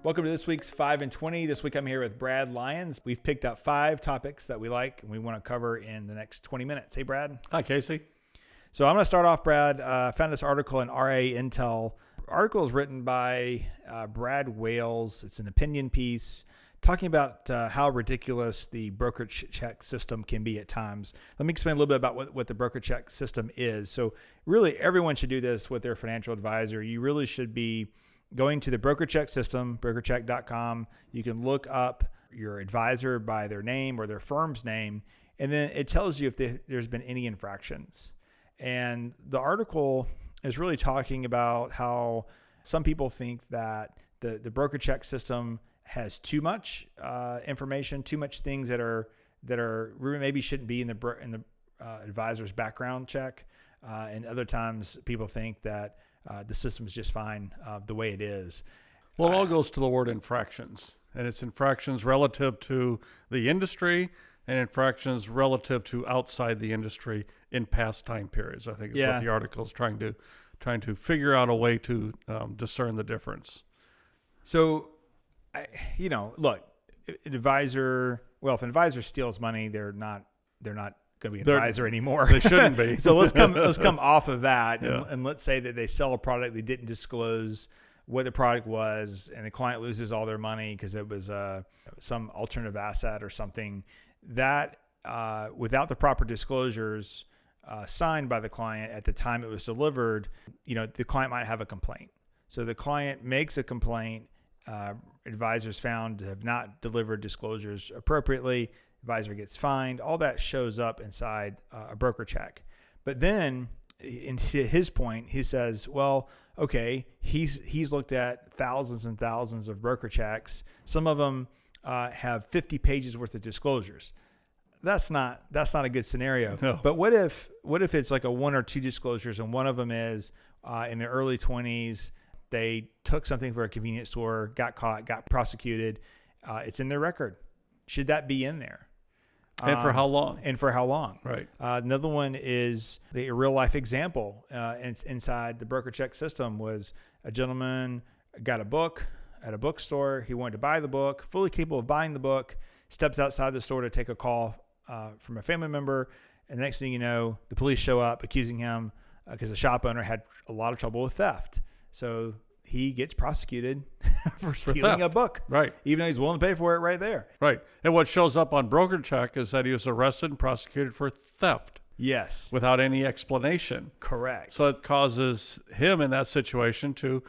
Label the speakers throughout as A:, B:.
A: Welcome to this week's 5 and 20. This week I'm here with Brad Lyons. We've picked up 5 topics that we like and we want to cover in the next 20 minutes. Hey, Brad.
B: Hi, Casey.
A: So I'm going to start off, Brad. I found this article in RA Intel. The article is written by Brad Wales. It's an opinion piece talking about how ridiculous the BrokerCheck system can be at times. Let me explain a little bit about what the BrokerCheck system is. So really, everyone should do this with their financial advisor. You really should be going to the BrokerCheck system, brokercheck.com. You can look up your advisor by their name or their firm's name, and then it tells you if there's been any infractions. And the article is really talking about how some people think that the BrokerCheck system has too much information, too much things that are maybe shouldn't be in the advisor's background check. And other times people think that the system is just fine the way it is.
B: Well, it all goes to the word infractions, and it's infractions relative to the industry and infractions relative to outside the industry in past time periods. I think is what the article is trying to figure out a way to discern the difference.
A: So, look, if an advisor steals money, they're not going to be an advisor anymore.
B: They shouldn't be.
A: So let's come off of that, and let's say that they sell a product they didn't disclose what the product was, and the client loses all their money because it was some alternative asset or something. That without the proper disclosures signed by the client at the time it was delivered, the client might have a complaint. So the client makes a complaint. Advisors found to have not delivered disclosures appropriately. Advisor gets fined. All that shows up inside a BrokerCheck. But then, in his point, he says, well, okay, he's looked at thousands and thousands of BrokerChecks. Some of them have 50 pages worth of disclosures. That's not a good scenario.
B: No.
A: But what if it's like a 1 or 2 disclosures, and one of them is in their early 20s, they took something for a convenience store, got caught, got prosecuted. It's in their record. Should that be in there?
B: And for how long?
A: And for how long?
B: Right.
A: Another one is the real life example inside the BrokerCheck system was a gentleman got a book at a bookstore. He wanted to buy the book, fully capable of buying the book, steps outside the store to take a call from a family member. And the next thing you know, the police show up accusing him because the shop owner had a lot of trouble with theft. So he gets prosecuted for stealing a book.
B: Right.
A: Even though he's willing to pay for it right there.
B: Right. And what shows up on BrokerCheck is that he was arrested and prosecuted for theft.
A: Yes.
B: Without any explanation.
A: Correct.
B: So it causes him in that situation to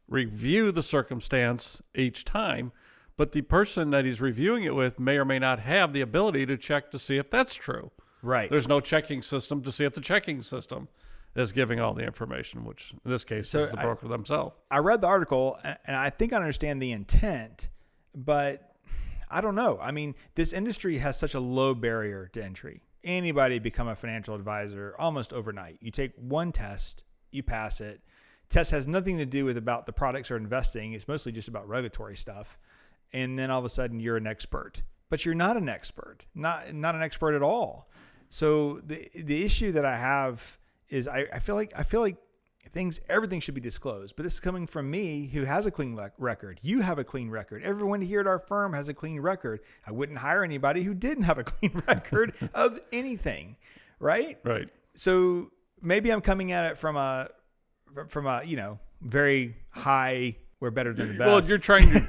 B: review the circumstance each time, but the person that he's reviewing it with may or may not have the ability to check to see if that's true.
A: Right.
B: There's no checking system to see if the checking system is giving all the information, which in this case is the broker themselves. I
A: read the article, and I think I understand the intent, but I don't know. I mean, this industry has such a low barrier to entry. Anybody become a financial advisor almost overnight. You take one test, you pass it. Test has nothing to do with about the products or investing. It's mostly just about regulatory stuff. And then all of a sudden you're an expert, but you're not an expert, not an expert at all. So the issue that I have is I feel like everything should be disclosed, but this is coming from me who has a clean record. You have a clean record. Everyone here at our firm has a clean record. I wouldn't hire anybody who didn't have a clean record of anything. Right.
B: Right.
A: So maybe I'm coming at it from a very high, we're better than the best.
B: Well, you're trying to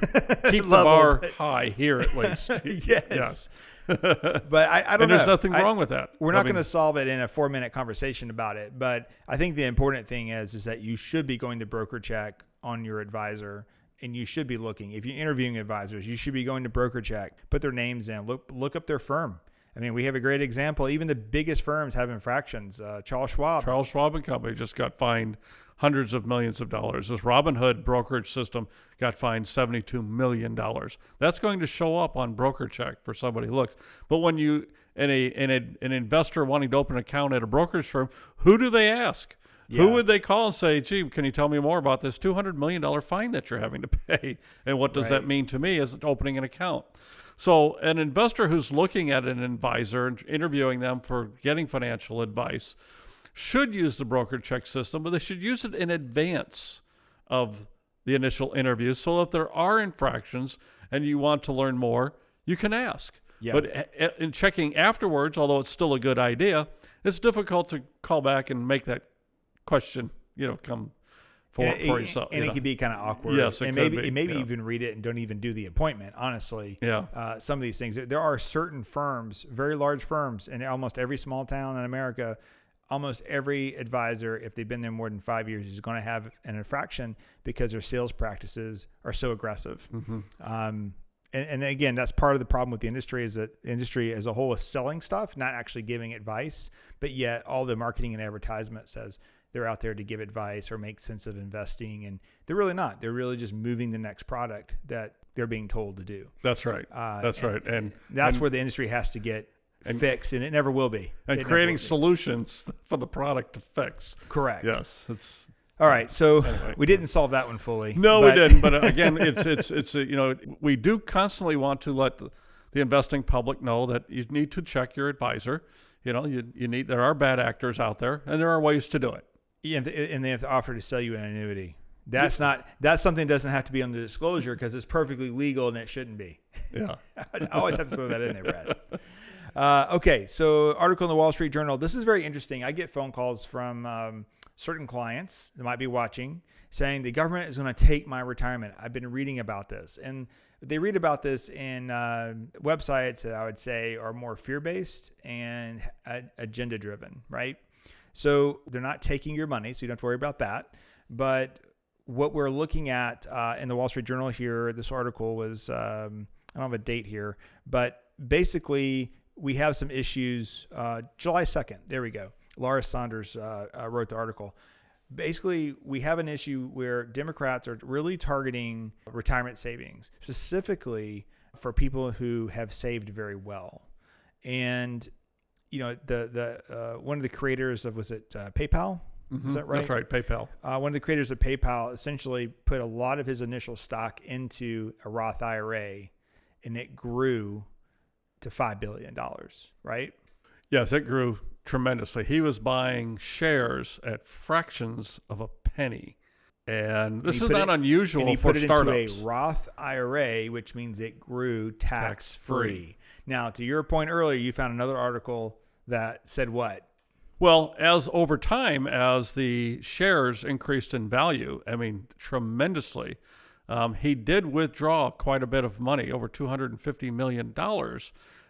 B: keep the bar high here at least.
A: Yes. But I don't know.
B: And there's nothing wrong with that.
A: We're not going to solve it in a 4-minute conversation about it. But I think the important thing is that you should be going to BrokerCheck on your advisor, and you should be looking. If you're interviewing advisors, you should be going to BrokerCheck, put their names in, look up their firm. I mean, we have a great example. Even the biggest firms have infractions. Charles Schwab and
B: Company just got fined hundreds of millions of dollars. This Robinhood brokerage system got fined $72 million. That's going to show up on BrokerCheck for somebody who looks. But when you, an investor wanting to open an account at a brokerage firm, who do they ask? Yeah. Who would they call and say, gee, can you tell me more about this $200 million fine that you're having to pay? And what does that mean to me as opening an account? So an investor who's looking at an advisor and interviewing them for getting financial advice should use the BrokerCheck system, but they should use it in advance of the initial interview. So if there are infractions and you want to learn more, you can ask.
A: Yeah.
B: But in checking afterwards, although it's still a good idea, it's difficult to call back and make that question, come for yourself.
A: And it can be kind of awkward.
B: Yes,
A: and maybe even read it and don't even do the appointment, honestly.
B: Yeah.
A: Some of these things. There are certain firms, very large firms, in almost every small town in America, almost every advisor, if they've been there more than 5 years, is going to have an infraction because their sales practices are so aggressive. Mm-hmm. And again, that's part of the problem with the industry, is that the industry as a whole is selling stuff, not actually giving advice, but yet all the marketing and advertisement says they're out there to give advice or make sense of investing. And they're really not. They're really just moving the next product that they're being told to do.
B: That's right. And
A: that's where the industry has to get fixed, and it never will be.
B: And creating solutions for the product to fix.
A: Correct.
B: Yes. It's
A: all right. So anyway, we didn't solve that one fully.
B: No, we didn't. But again, it's we do constantly want to let the investing public know that you need to check your advisor. There are bad actors out there, and there are ways to do it.
A: Yeah, and they have to offer to sell you an annuity. That's something that doesn't have to be on the disclosure because it's perfectly legal and it shouldn't be.
B: Yeah.
A: I always have to throw that in there, Brad. Okay, so article in the Wall Street Journal. This is very interesting. I get phone calls from certain clients that might be watching saying the government is going to take my retirement. I've been reading about this. And they read about this in websites that I would say are more fear-based and agenda-driven, right? So they're not taking your money, so you don't have to worry about that. But what we're looking at in the Wall Street Journal here, this article was, I don't have a date here, but basically we have some issues. July 2nd, there we go. Laura Saunders wrote the article. Basically, we have an issue where Democrats are really targeting retirement savings, specifically for people who have saved very well. And, the one of the creators of, was it PayPal? Mm-hmm. Is that right?
B: That's right, PayPal.
A: One of the creators of PayPal essentially put a lot of his initial stock into a Roth IRA, and it grew to $5 billion, right?
B: Yes, it grew tremendously. He was buying shares at fractions of a penny. And this is not unusual for startups.
A: And he put it into a Roth IRA, which means it grew tax-free. Now, to your point earlier, you found another article that said what?
B: Well, as over time, as the shares increased in value, tremendously, he did withdraw quite a bit of money, over $250 million,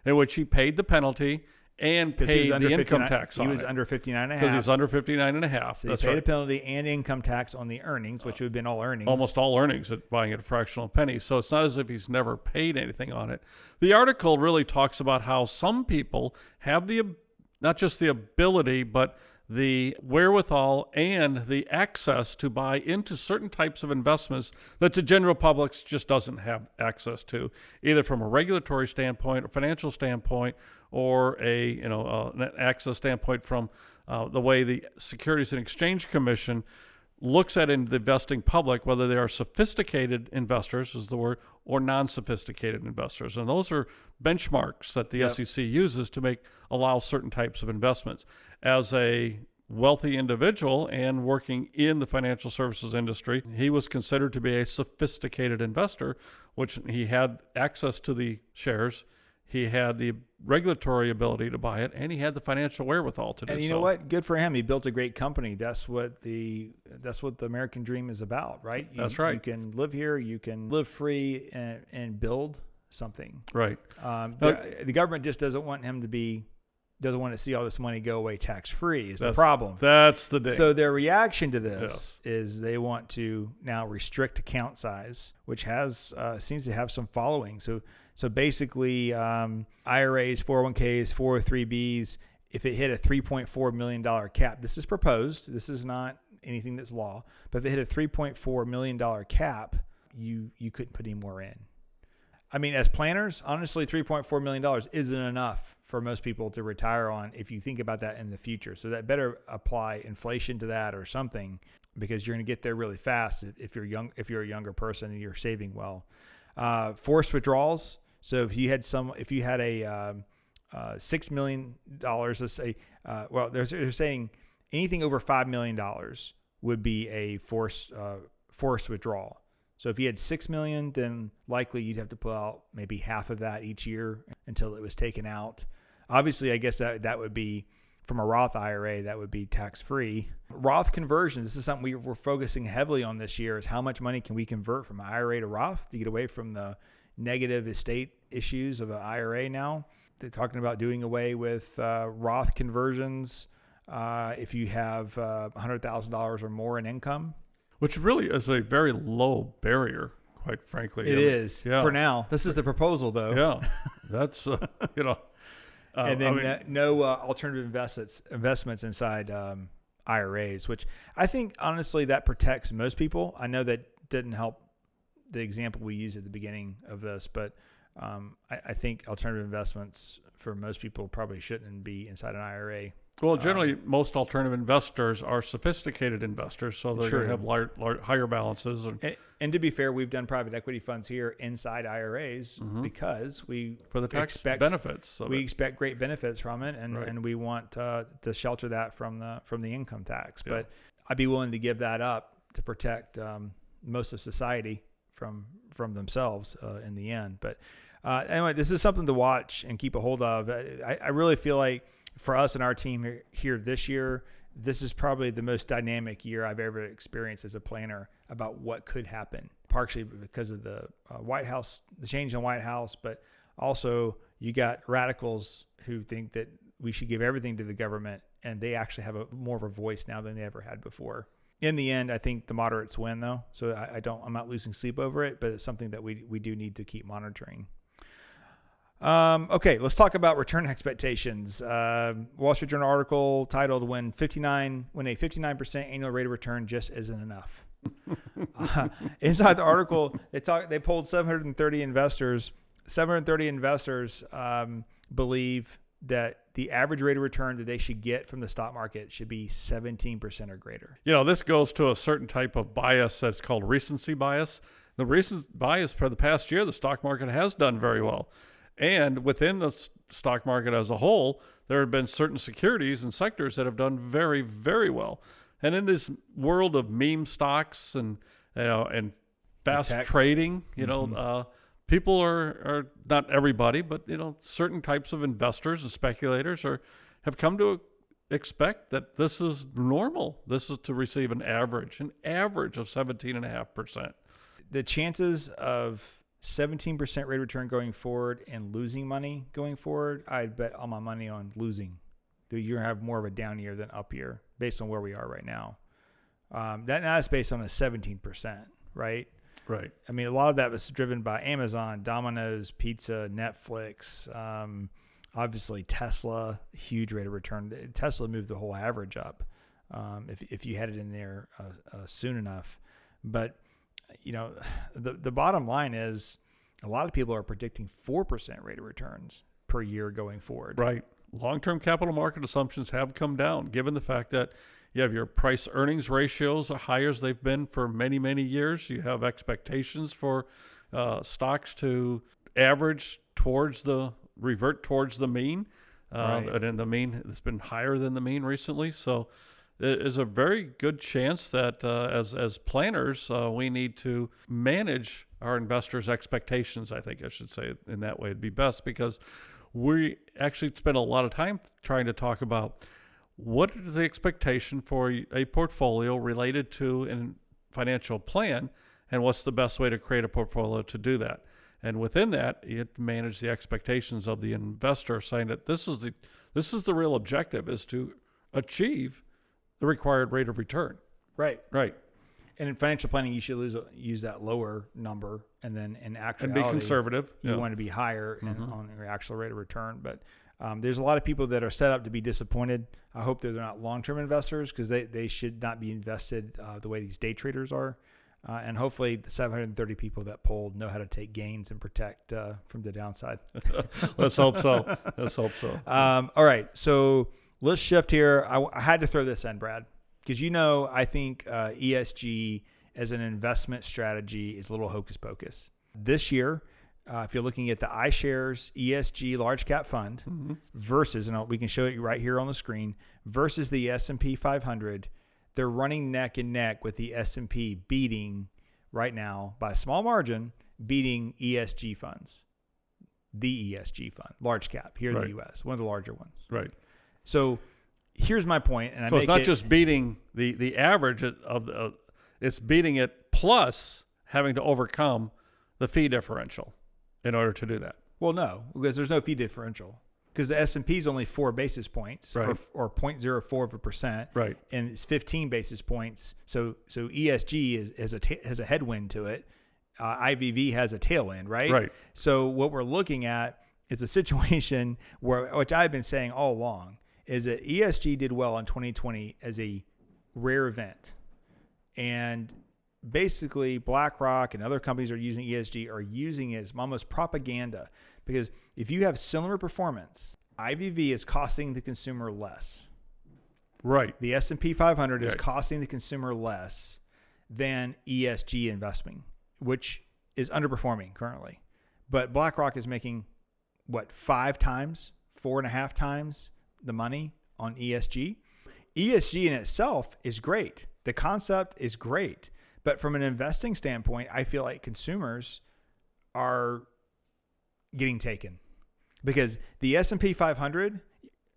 B: in which he paid the penalty and paid the income tax on it.
A: He was under 59.5.
B: Because he was under 59.5.
A: So he paid a penalty and income tax on the earnings, which would have been all earnings.
B: Almost all earnings at buying at a fractional penny. So it's not as if he's never paid anything on it. The article really talks about how some people have not just the ability, but the wherewithal and the access to buy into certain types of investments that the general public just doesn't have access to, either from a regulatory standpoint, or financial standpoint, or an access standpoint from the way the Securities and Exchange Commission looks at the investing public, whether they are sophisticated investors, is the word, or non-sophisticated investors. And those are benchmarks that the SEC uses to allow certain types of investments. As a wealthy individual and working in the financial services industry, he was considered to be a sophisticated investor, which he had access to the shares. He had the regulatory ability to buy it, and he had the financial wherewithal to do so.
A: And you know what? Good for him. He built a great company. That's what the American dream is about, right?
B: That's right.
A: You can live here. You can live free and build something.
B: Right.
A: The government just doesn't want to see all this money go away tax-free is the problem.
B: That's the day.
A: So their reaction to this is they want to now restrict account size, which seems to have some following. So basically, IRAs, 401ks, 403bs, if it hit a $3.4 million cap, this is proposed. This is not anything that's law. But if it hit a $3.4 million cap, you couldn't put any more in. As planners, honestly, $3.4 million isn't enough for most people to retire on if you think about that in the future. So that better apply inflation to that or something, because you're going to get there really fast if you're a younger person and you're saving well. Forced withdrawals. So if you had a $6 million, let's say, they're saying anything over $5 million would be a forced withdrawal. So if you had $6 million, then likely you'd have to pull out maybe half of that each year until it was taken out. Obviously, I guess that would be from a Roth IRA, that would be tax-free. Roth conversions, this is something we're focusing heavily on this year, is how much money can we convert from IRA to Roth to get away from the negative estate issues of an IRA now. They're talking about doing away with Roth conversions if you have $100,000 or more in income.
B: Which really is a very low barrier, quite frankly.
A: It is, for now. This is the proposal, though.
B: Yeah, that's,
A: and then no alternative investments inside IRAs, which I think, honestly, that protects most people. I know that didn't help the example we used at the beginning of this, but I think alternative investments for most people probably shouldn't be inside an IRA.
B: Well, generally, most alternative investors are sophisticated investors, so they're going to have higher balances.
A: And to be fair, we've done private equity funds here inside IRAs because
B: for the tax benefits.
A: We expect great benefits from it, and we want to shelter that from the income tax. Yeah. But I'd be willing to give that up to protect most of society from themselves in the end. But anyway, this is something to watch and keep a hold of. I really feel like for us and our team here this year, this is probably the most dynamic year I've ever experienced as a planner about what could happen, partially because of the White House, the change in the White House, but also you got radicals who think that we should give everything to the government, and they actually have more of a voice now than they ever had before. In the end, I think the moderates win, though, so I'm not losing sleep over it, but it's something that we do need to keep monitoring. Okay, let's talk about return expectations. Wall Street Journal article titled "When a 59% annual rate of return just isn't enough." Inside the article, they polled 730 investors. 730 investors believe that the average rate of return that they should get from the stock market should be 17% or greater.
B: This goes to a certain type of bias that's called recency bias. The recency bias for the past year, the stock market has done very well. And within the stock market as a whole, there have been certain securities and sectors that have done very, very well. And in this world of meme stocks and fast trading, people are not everybody, but certain types of investors and speculators have come to expect that this is normal. This is to receive an average of 17.5%.
A: The chances of 17% rate of return going forward and losing money going forward, I'd bet all my money on losing. You're going to have more of a down year than up year based on where we are right now. That's based on a 17%, right?
B: Right.
A: I mean, a lot of that was driven by Amazon, Domino's, Pizza, Netflix, obviously Tesla, huge rate of return. Tesla moved the whole average up if you had it in there soon enough. But the bottom line is a lot of people are predicting 4% rate of returns per year going forward.
B: Right. Long-term capital market assumptions have come down, given the fact that you have your price earnings ratios are higher as they've been for many, many years. You have expectations for stocks to revert towards the mean. And in the mean, it's been higher than the mean recently. So there is a very good chance that as planners, we need to manage our investors' expectations. I think I should say it in that way. It'd be best because we actually spend a lot of time trying to talk about what is the expectation for a portfolio related to a financial plan, and what's the best way to create a portfolio to do that. And within that, you have to manage the expectations of the investor, saying that this is the real objective, is to achieve the required rate of return.
A: Right.
B: Right.
A: And in financial planning, you should use that lower number, and then in actuality,
B: and be conservative.
A: You want to be higher on your actual rate of return. But there's a lot of people that are set up to be disappointed. I hope they're not long-term investors, because they should not be invested the way these day traders are. And hopefully the 730 people that polled know how to take gains and protect from the downside.
B: Let's hope so.
A: All right. So let's shift here. I had to throw this in, Brad, because I think ESG as an investment strategy is a little hocus pocus. This year, if you're looking at the iShares ESG Large Cap Fund versus, and we can show it right here on the screen, versus the S&P 500, they're running neck and neck with the S&P beating right now by a small margin beating ESG funds, the ESG fund, large cap here in the U.S., one of the larger ones.
B: Right.
A: So here's my point, and
B: so it's not just beating the average of it's beating it plus having to overcome the fee differential in order to do that.
A: Well, no, because there's no fee differential. Because the S&P is only 4 basis points,
B: right,
A: or 0.04%,
B: right,
A: and it's 15 basis points. So ESG has a headwind to it. IVV has a tailwind, right?
B: Right.
A: So what we're looking at is a situation which I've been saying all along, is that ESG did well in 2020 as a rare event, and basically BlackRock and other companies are using ESG are using it as almost propaganda. Because if you have similar performance, IVV is costing the consumer less.
B: Right.
A: The S&P 500 is costing the consumer less than ESG investing, which is underperforming currently. But BlackRock is making, 5 times, 4.5 times the money on ESG? ESG in itself is great. The concept is great. But from an investing standpoint, I feel like consumers are getting taken, because the S&P 500,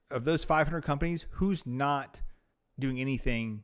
A: of those 500 companies, who's not doing anything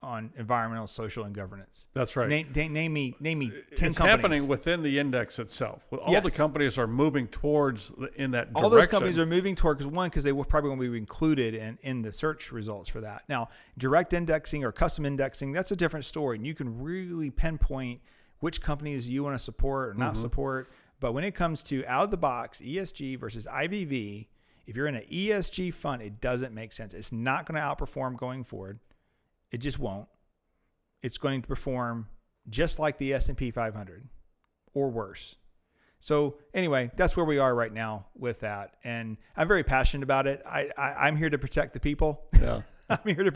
A: on environmental, social, and governance?
B: That's right.
A: Name me 10
B: it's
A: companies.
B: happening within the index itself. All the companies are moving towards in that direction.
A: All those companies are moving toward, because they will probably want to be included in the search results for that. Now, direct indexing or custom indexing, that's a different story, and you can really pinpoint which companies you want to support or not support. But when it comes to out of the box ESG versus IVV, if you're in an ESG fund, it doesn't make sense. It's not going to outperform going forward. It just won't. It's going to perform just like the S&P 500 or worse. So anyway, that's where we are right now with that. And I'm very passionate about it. I'm here to protect the people.
B: Yeah.
A: I'm here to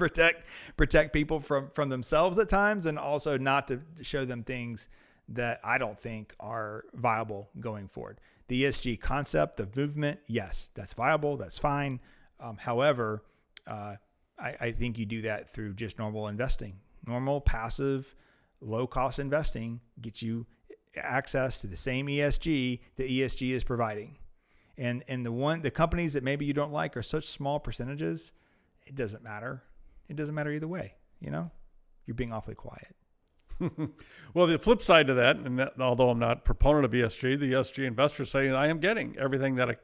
A: protect people from themselves at times, and also not to show them things that I don't think are viable going forward. The ESG concept, the movement, yes, that's viable. That's fine. However, I think you do that through just normal investing. Normal, passive, low-cost investing gets you access to the same ESG that ESG is providing. And the companies that maybe you don't like are such small percentages, it doesn't matter. It doesn't matter either way. You're being awfully quiet.
B: Well, the flip side to that, although I'm not a proponent of ESG, the ESG investors say I am getting everything that I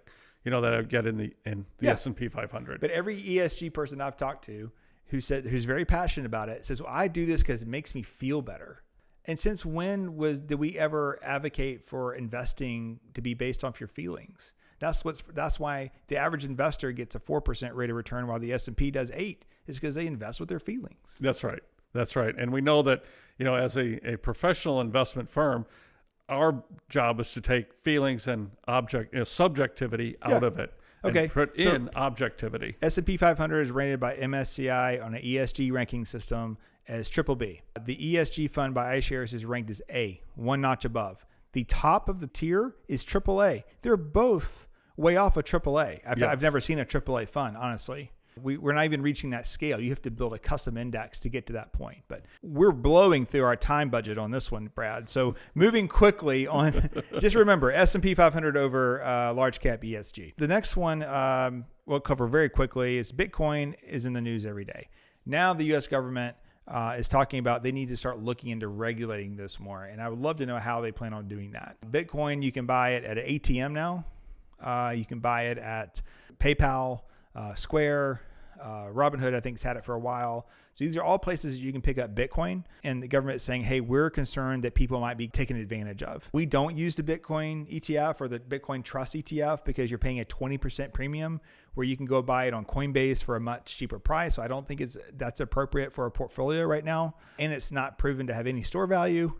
B: get in the S&P 500.
A: But every ESG person I've talked to who's very passionate about it says, well, I do this because it makes me feel better. And since when did we ever advocate for investing to be based off your feelings? That's why the average investor gets a 4% rate of return while the S&P does 8%, is because they invest with their feelings.
B: That's right. That's right. And we know that, as a professional investment firm, our job is to take feelings and subjectivity out of it.
A: Okay.
B: And put in objectivity.
A: S&P 500 is rated by MSCI on an ESG ranking system as BBB. The ESG fund by iShares is ranked as A, one notch above. The top of the tier is AAA. They're both way off of AAA. I've never seen a AAA fund, honestly. We're not even reaching that scale. You have to build a custom index to get to that point. But we're blowing through our time budget on this one, Brad. So moving quickly on, just remember, S&P 500 over large cap ESG. The next one we'll cover very quickly is Bitcoin is in the news every day. Now the U.S. government is talking about they need to start looking into regulating this more. And I would love to know how they plan on doing that. Bitcoin, you can buy it at an ATM now. You can buy it at PayPal, Square, Robinhood, I think, has had it for a while. So these are all places you can pick up Bitcoin. And the government is saying, hey, we're concerned that people might be taken advantage of. We don't use the Bitcoin ETF or the Bitcoin Trust ETF because you're paying a 20% premium where you can go buy it on Coinbase for a much cheaper price. So I don't think that's appropriate for a portfolio right now. And it's not proven to have any store value.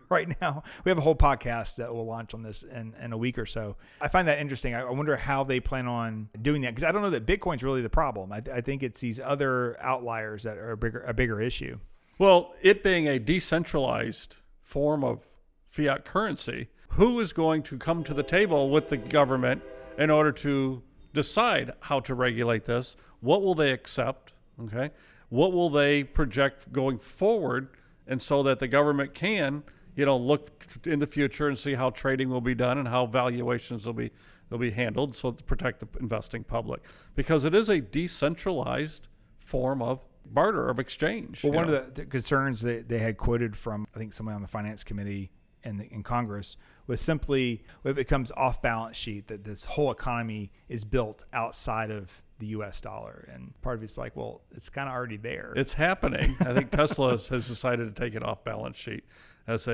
A: Right now, we have a whole podcast that will launch on this in a week or so. I find that interesting. I wonder how they plan on doing that, because I don't know that Bitcoin's really the problem. I think it's these other outliers that are a bigger issue.
B: Well, it being a decentralized form of fiat currency, who is going to come to the table with the government in order to decide how to regulate this? What will they accept? Okay, what will they project going forward and so that the government can, look in the future and see how trading will be done and how valuations will be handled, so to protect the investing public, because it is a decentralized form of barter, of exchange.
A: Well, one of the concerns that they had quoted from, I think, somebody on the finance committee in Congress was simply it becomes off balance sheet, that this whole economy is built outside of the U.S. dollar. And part of it's like, well, it's kind of already there.
B: It's happening. I think Tesla has decided to take it off balance sheet as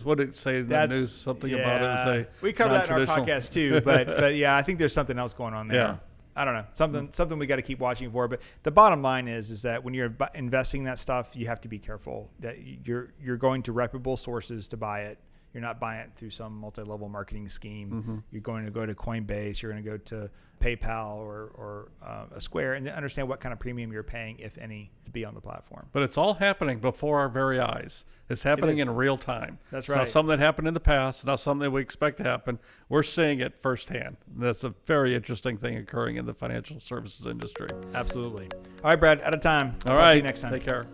B: what did it say in the news? Something about it was
A: we covered that in our podcast too, but yeah, I think there's something else going on there.
B: Yeah.
A: I don't know, something we got to keep watching for. But the bottom line is that when you're investing in that stuff, you have to be careful that you're going to reputable sources to buy it. You're not buying it through some multi-level marketing scheme.
B: Mm-hmm.
A: You're going to go to Coinbase. You're going to go to PayPal or a Square, and understand what kind of premium you're paying, if any, to be on the platform.
B: But it's all happening before our very eyes. It's happening in real time.
A: That's
B: right.
A: right.
B: It's not something that happened in the past. It's not something that we expect to happen. We're seeing it firsthand. And that's a very interesting thing occurring in the financial services industry.
A: Absolutely. All right, Brad, out of time.
B: All
A: Talk
B: right.
A: to you next time.
B: Take care.